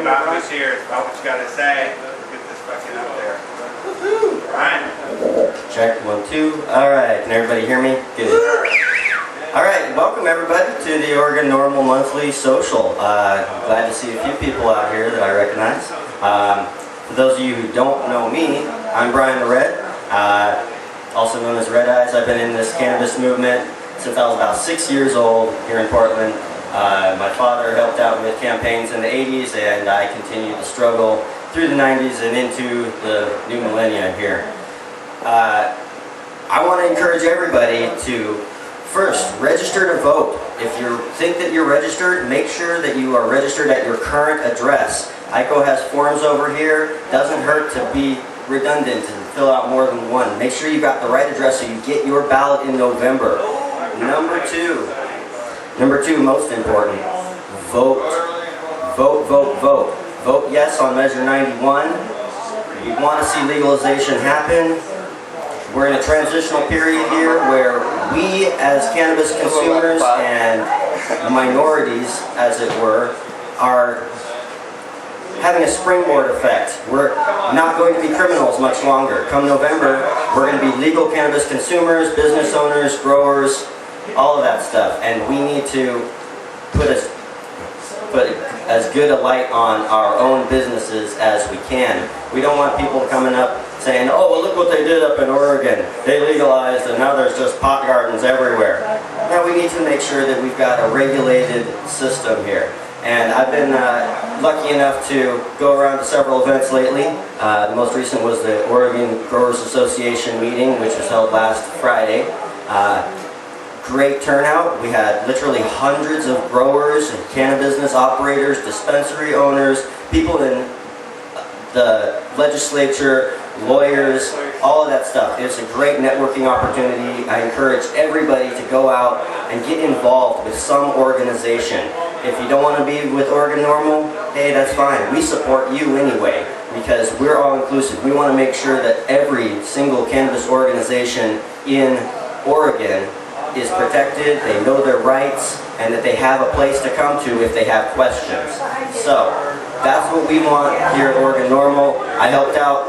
about this year. It's about what you got to say. Get this fucking up there. Ryan. Check, 1, 2. All right, can everybody hear me? Good. All right, welcome everybody to the Oregon NORML Monthly Social. Glad to see a few people out here that I recognize. For those of you who don't know me, I'm Brian the Red, also known as Red Eyes. I've been in this cannabis movement since I was about 6 years old here in Portland. My father helped out with campaigns in the 80s, and I continued to struggle through the 90s and into the new millennia here. I want to encourage everybody to first register to vote. If you think that you're registered, make sure that you are registered at your current address. Aiko has forms over here. Doesn't hurt to be redundant and fill out more than one. Make sure you got the right address so you get your ballot in November. Number two, most important, vote. Vote, vote, vote. Vote yes on Measure 91. We want to see legalization happen. We're in a transitional period here where we as cannabis consumers and minorities, as it were, are having a springboard effect. We're not going to be criminals much longer. Come November, we're going to be legal cannabis consumers, business owners, growers, all of that stuff. And we need to put as good a light on our own businesses as we can. We don't want people coming up saying, oh, well, look what they did up in Oregon. They legalized and now there's just pot gardens everywhere. Now we need to make sure that we've got a regulated system here. And I've been lucky enough to go around to several events lately. The most recent was the Oregon Growers Association meeting, which was held last Friday. Great turnout. We had literally hundreds of growers and cannabis business operators, dispensary owners, people in the legislature, lawyers, all of that stuff. It's a great networking opportunity. I encourage everybody to go out and get involved with some organization. If you don't want to be with Oregon NORML, hey, that's fine. We support you anyway because we're all inclusive. We want to make sure that every single cannabis organization in Oregon is protected, they know their rights, and that they have a place to come to if they have questions. So, that's what we want here at Oregon NORML. I helped out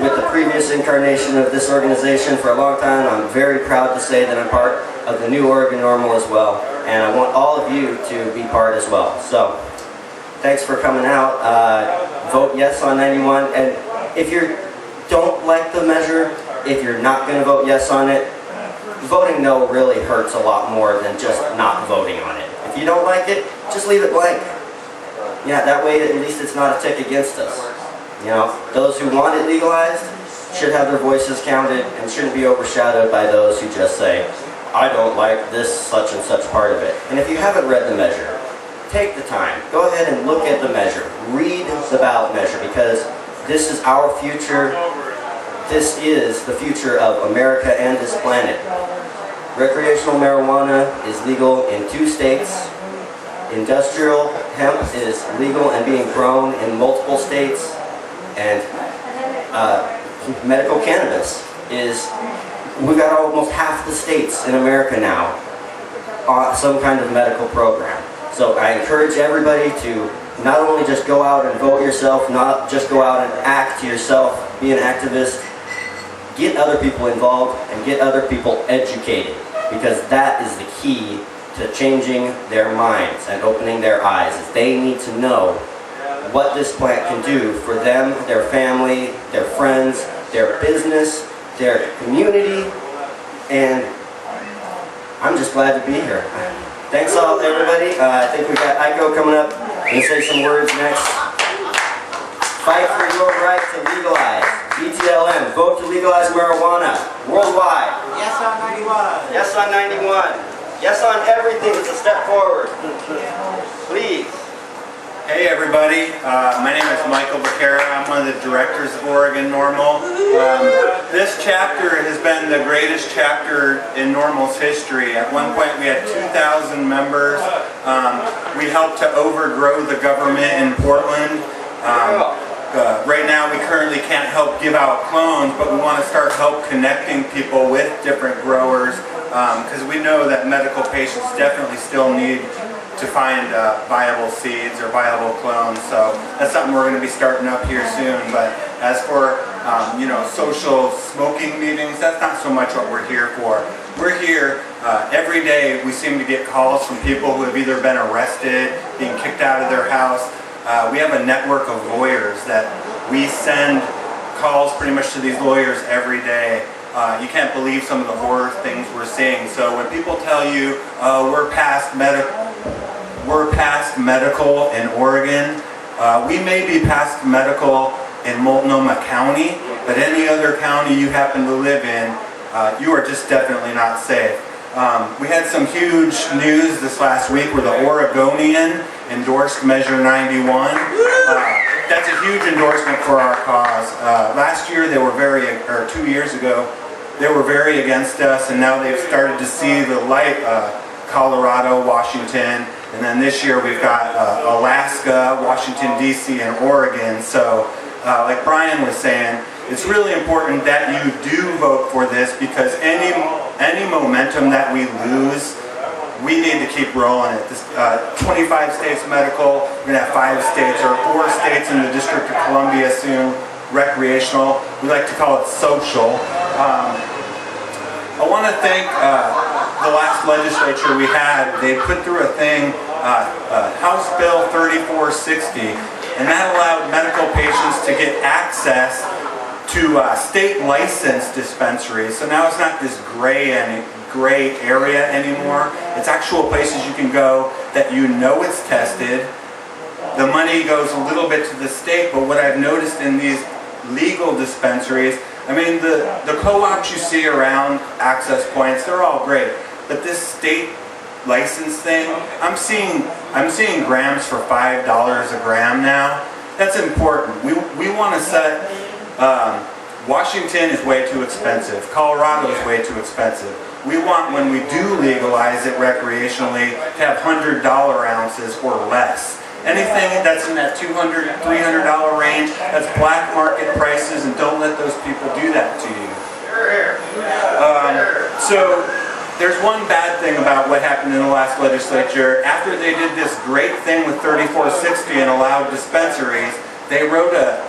with the previous incarnation of this organization for a long time. I'm very proud to say that I'm part of the new Oregon NORML as well, and I want all of you to be part as well. So, thanks for coming out. Vote yes on 91, and if you don't like the measure, if you're not going to vote yes on it, voting no really hurts a lot more than just not voting on it. If you don't like it, just leave it blank. Yeah, that way at least it's not a tick against us. You know, those who want it legalized should have their voices counted and shouldn't be overshadowed by those who just say, I don't like this such and such part of it. And if you haven't read the measure, take the time. Go ahead and look at the measure. Read the ballot measure because this is our future. This is the future of America and this planet. Recreational marijuana is legal in 2 states. Industrial hemp is legal and being grown in multiple states. And medical cannabis is, we've got almost half the states in America now on some kind of medical program. So I encourage everybody to not only just go out and vote yourself, not just go out and act yourself, be an activist, get other people involved and get other people educated because that is the key to changing their minds and opening their eyes. Is they need to know what this plant can do for them, their family, their friends, their business, their community, and I'm just glad to be here. Thanks all everybody. I think we got Aiko coming up and say some words next. Fight for your right to legalize. BTLM, vote to legalize marijuana worldwide. Yes on 91. Yes on 91. Yes on everything. It's a step forward. Please. Hey everybody, my name is Michael Becerra. I'm one of the directors of Oregon NORML. This chapter has been the greatest chapter in NORML's history. At one point we had 2,000 members. We helped to overgrow the government in Portland. Right now we currently can't help give out clones, but we want to start help connecting people with different growers because we know that medical patients definitely still need to find viable seeds or viable clones. So that's something we're going to be starting up here soon. But as for social smoking meetings, that's not so much what we're here for. We're here every day. We seem to get calls from people who have either been arrested, being kicked out of their house. We have a network of lawyers that we send calls pretty much to these lawyers every day. You can't believe some of the horror things we're seeing. So when people tell you we're past medical in Oregon, we may be past medical in Multnomah County, but any other county you happen to live in, you are just definitely not safe. We had some huge news this last week where the Oregonian endorsed Measure 91. That's a huge endorsement for our cause. Last year they were 2 years ago, they were very against us, and now they've started to see the light. Colorado, Washington, and then this year we've got Alaska, Washington, D.C., and Oregon. So like Brian was saying, it's really important that you do vote for this, because any momentum that we lose, we need to keep rolling it. This, 25 states medical, we're going to have 5 states or 4 states in the District of Columbia soon, recreational. We like to call it social. I want to thank the last legislature we had. They put through a thing, House Bill 3460, and that allowed medical patients to get access to state licensed dispensaries. So now it's not this gray area anymore. It's actual places you can go that you know it's tested. The money goes a little bit to the state, but what I've noticed in these legal dispensaries, I mean, the co-ops you see around access points, they're all great. But this state license thing, I'm seeing grams for $5 a gram now. That's important. We want to set, Washington is way too expensive. Colorado is way too expensive. We want, when we do legalize it recreationally, to have $100 ounces or less. Anything that's in that $200, $300 range, that's black market prices, and don't let those people do that to you. So there's one bad thing about what happened in the last legislature. After they did this great thing with 3460 and allowed dispensaries, they wrote a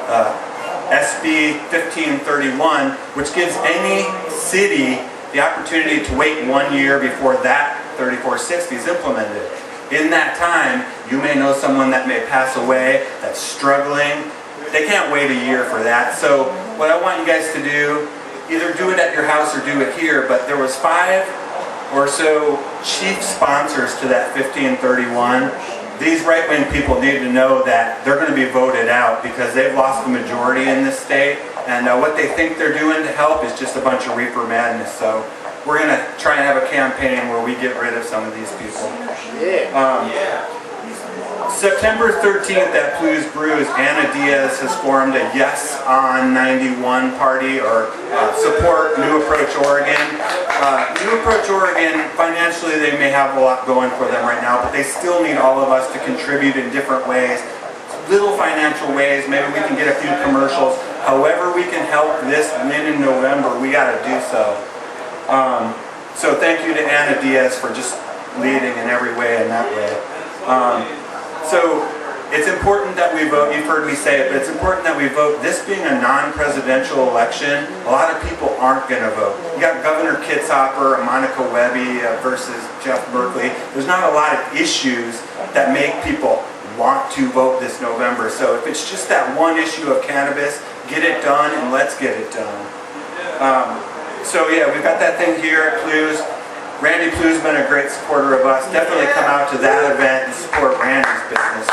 SB 1531, which gives any city the opportunity to wait 1 year before that 3460 is implemented. In that time, you may know someone that may pass away, that's struggling. They can't wait a year for that. So what I want you guys to do, either do it at your house or do it here, but there was 5 or so chief sponsors to that 1531. These right-wing people need to know that they're going to be voted out because they've lost the majority in this state, and what they think they're doing to help is just a bunch of reefer madness. So we're going to try and have a campaign where we get rid of some of these people. September 13th at Plew's Brews, Anna Diaz has formed a Yes on 91 party, or support New Approach Oregon. New Approach Oregon, financially they may have a lot going for them right now, but they still need all of us to contribute in different ways. Little financial ways, maybe we can get a few commercials. However we can help this win in November, we got to do so. So thank you to Anna Diaz for just leading in every way in that way. So it's important that we vote. You've heard me say it, but it's important that we vote. This being a non-presidential election, a lot of people aren't going to vote. You got Governor Kitzhaber, Monica Webby versus Jeff Berkeley. There's not a lot of issues that make people want to vote this November. So if it's just that one issue of cannabis, get it done and let's get it done. So yeah, we've got that thing here at Plew's. Randy Plew's been a great supporter of us. Definitely come out to that event and support Randy's business.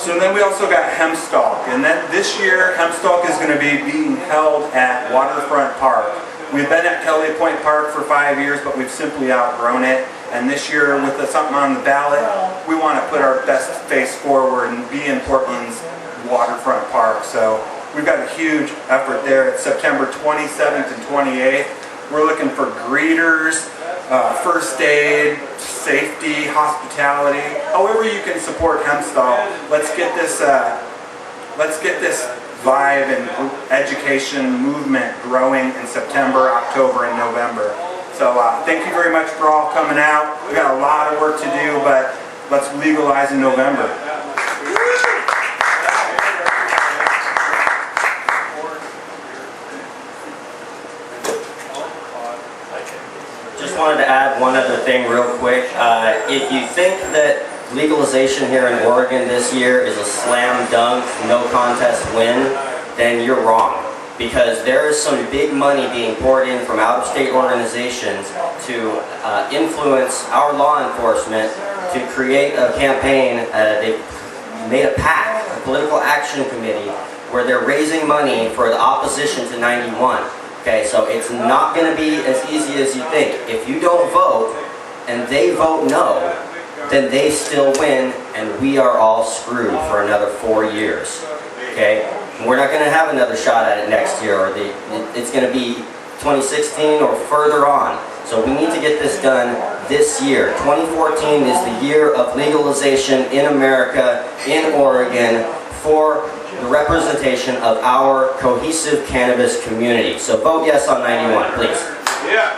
So then we also got Hempstalk, and this year Hempstalk is going to be being held at Waterfront Park. We've been at Kelly Point Park for 5 years, but we've simply outgrown it. And this year, with something on the ballot, we want to put our best face forward and be in Portland's Waterfront Park. So we've got a huge effort there. It's September 27th and 28th. We're looking for greeters, first aid, safety, hospitality. However you can support Hempstalk. Let's get this vibe and education movement growing in September, October, and November. So thank you very much for all coming out. We got a lot of work to do, but let's legalize in November. Just wanted to add one other thing real quick. If you think that legalization here in Oregon this year is a slam dunk, no contest win, then you're wrong. Because there is some big money being poured in from out-of-state organizations to influence our law enforcement to create a campaign. They've made a PAC, a political action committee, where they're raising money for the opposition to 91. Okay, so it's not going to be as easy as you think. If you don't vote and they vote no, then they still win and we are all screwed for another 4 years. Okay? We're not going to have another shot at it next year, or it's going to be 2016 or further on. So we need to get this done this year. 2014 is the year of legalization in America, in Oregon, for the representation of our cohesive cannabis community. So vote yes on 91, please. Yeah.